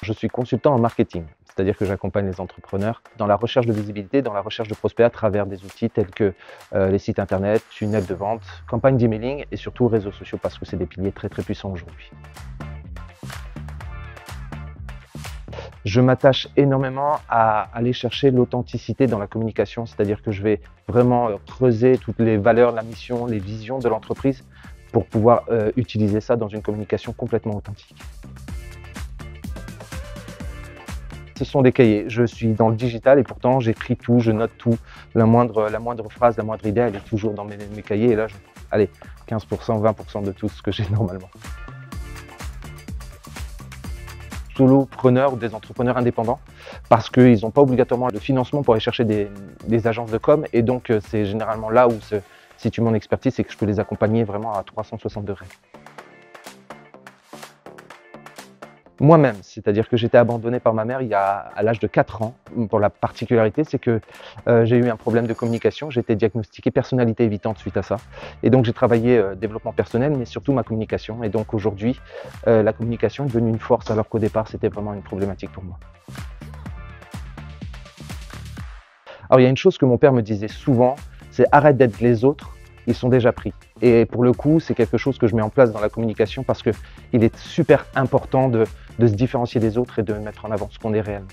Je suis consultant en marketing, c'est-à-dire que j'accompagne les entrepreneurs dans la recherche de visibilité, dans la recherche de prospects à travers des outils tels que les sites internet, tunnels de vente, campagnes d'emailing et surtout réseaux sociaux parce que c'est des piliers très puissants aujourd'hui. Je m'attache énormément à aller chercher l'authenticité dans la communication, c'est-à-dire que je vais vraiment creuser toutes les valeurs, la mission, les visions de l'entreprise pour pouvoir utiliser ça dans une communication complètement authentique. Ce sont des cahiers, je suis dans le digital et pourtant j'écris tout, je note tout. La moindre phrase, la moindre idée, elle est toujours dans mes cahiers et là, allez, 15%, 20% de tout ce que j'ai normalement. Solopreneurs ou des entrepreneurs indépendants parce qu'ils n'ont pas obligatoirement le financement pour aller chercher des agences de com et donc c'est généralement là où se situe mon expertise et que je peux les accompagner vraiment à 360 degrés. Moi-même, c'est-à-dire que j'étais abandonné par ma mère à l'âge de 4 ans. Pour la particularité, c'est que j'ai eu un problème de communication, j'ai été diagnostiqué personnalité évitante suite à ça. Et donc j'ai travaillé développement personnel, mais surtout ma communication. Et donc aujourd'hui, la communication est devenue une force alors qu'au départ, c'était vraiment une problématique pour moi. Alors il y a une chose que mon père me disait souvent, c'est arrête d'être les autres, ils sont déjà pris. Et pour le coup, c'est quelque chose que je mets en place dans la communication parce qu'il est super important de se différencier des autres et de mettre en avant ce qu'on est réellement.